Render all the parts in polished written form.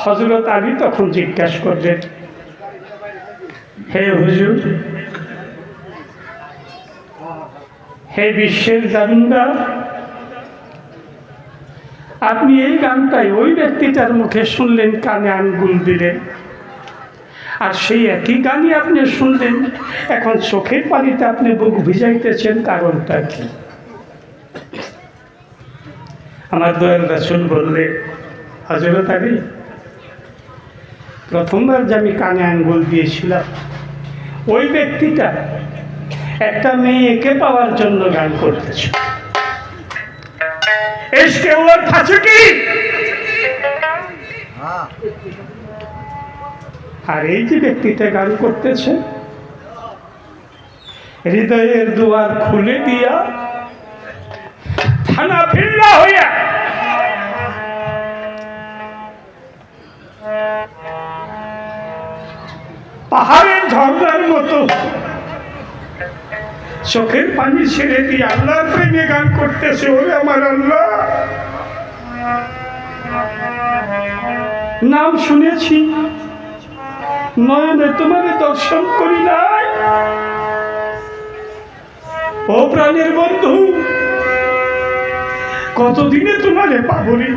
হযরত আলী তখন জিজ্ঞাসা করলেন, হে হুজুর, হে বিশ্বের জামিনদার, আপনি এই গানটাই ওই ব্যক্তিটার মুখে শুনলেন, কানে আঙ্গুল দিলেন, আর সেই একই গানই আপনি শুনলেন, এখন চোখের পানিতে আপনি বুক ভিজাইতেছেন, কারণটা কি? আমার দয়াল রাসূল বললেন, হযরত আলী, প্রথমবার যে আমি কানে আঙ্গুল দিয়েছিলাম, ওই ব্যক্তিটা একটা মেয়েকে পাওয়ার জন্য গান করতেছে। এসকে ওর থাকে কি? আর এই যে ব্যক্তিটা গান করতেছে, হৃদয়ের দুয়ার খুলে দিয়া থানা ফিল্লা হইয়া পাহাড়ের ঝর্ণার মতো চোখের পানি ছেড়ে দিয়ে আল্লাহর প্রেমে গান করতেছে। ওরে আমার আল্লাহ, নাম শুনেছি, নয়নে তোমাকে দর্শন করি নাই। ও প্রাণের বন্ধু, কতদিনে তোমাকে পাবনি।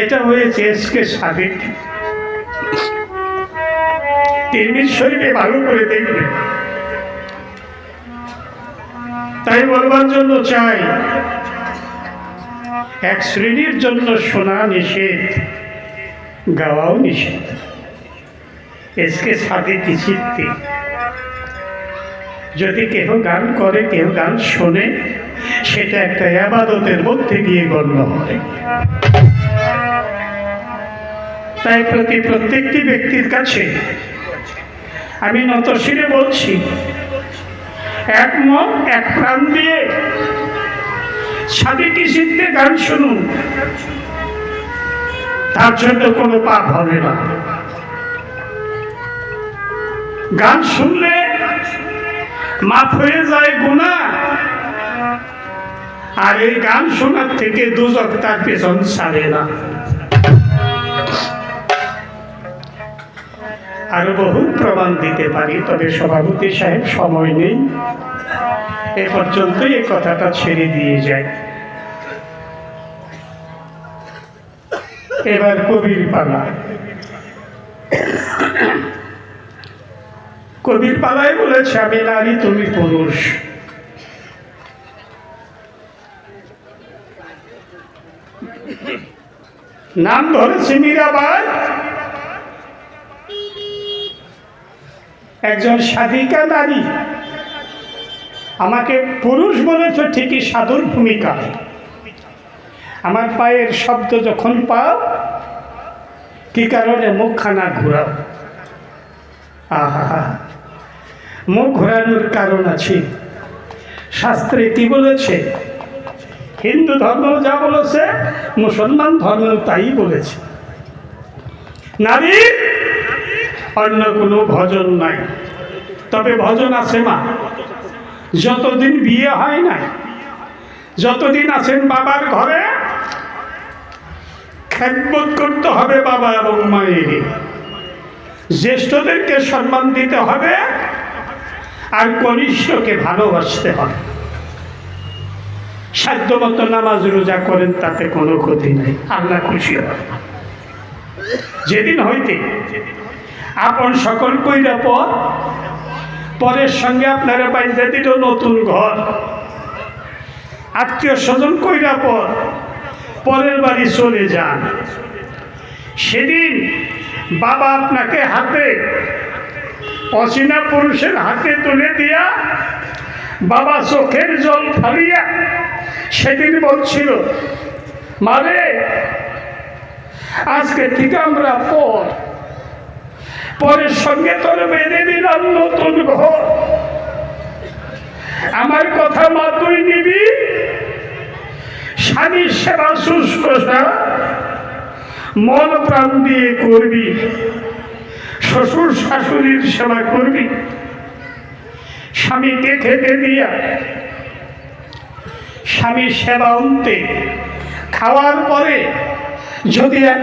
এটা হয়েছে এসকে সাদেক। তিরমিজি শরীফে ভালো করে দেখবে। তাই বলবার জন্য চাই, এক শ্রেণীর জন্য শোনা নিষেধ, গাওয়াও নিষেধ। এসকে সাদেক চিত্তে যদি কেহ গান করে, কেহ গান শোনে, সেটা একটা ইবাদতের মধ্যে গিয়ে গণ্য হয়। তাই প্রত্যেকটি ব্যক্তির কাছে আমি নতশিরে বলছি, এক মন এক প্রাণ দিয়ে সাদেকি চিত্তে গান শুনুন, তার জন্য কোনো পাপ হবে না। গান শুনলে মাফ হয়ে যায় গুনাহ, আর এই গান শোনার থেকে দুজক তার পেছন ছাড়ে না। আরো বহু প্রমাণ দিতে পারি, তবে সভাপতি সাহেব সময় নেই, এ পর্যন্তই এই কথাটা ছেড়ে দিয়ে যায়। এবার কবির পালা। কবির পালায় বলেছে, আমি নারী তুমি পুরুষ। নাম ধরেছে মীরাবাই, একজন সাধিকা নারী। আমাকে পুরুষ বলেছ ঠিকই, সাধুর ভূমিকা। আমার পায়ের শব্দ যখন পাও, কি কারণে মুখখানা ঘোরাও? আহা, মুখ ঘোরানোর কারণ আছে। শাস্ত্রে কি বলেছে? হিন্দু ধর্ম যা বলেছে, মুসলমান ধর্ম তাই বলেছে। নারী অন্য কোনো ভজন নাই, তবে ভজন আছে মা। যতদিন বিয়ে হয় না, যতদিন আছেন বাবার ঘরে, খেদমত করতে হবে বাবা এবং মায়ের। জ্যেষ্ঠদেরকে সম্মান দিতে হবে, আর কনিষ্ঠকে ভালোবাসতে হবে। সাধ্যমতো নামাজ রোজা করেন, তাতে কোনো ক্ষতি নেই, আল্লাহ খুশি হবে। যেদিন হইতে আপন সকল কইরা পরের সঙ্গে আপনারা বাইরে দিল নতুন ঘর, আত্মীয় স্বজন কইরা পরের বাড়ি চলে যান, সেদিন বাবা আপনাকে হাতে, অচেনা পুরুষের হাতে তুলে দিয়া বাবা চোখের জল ফালিয়া সেদিন বলছিল, মারে আজকে থেকে আমরা পরের সঙ্গে তোর বেঁধে দিলাম নতুন ঘর। আমার কথা মা তুই নিবি, স্বামীর সেবা শুশ্রূষা মন প্রাণ দিয়ে করবি, শ্বশুর শাশুড়ির সেবা করবি। স্বামীকে খেতে দিয়া, স্বামীর সেবা অন্তে খাওয়ার পরে যদি এক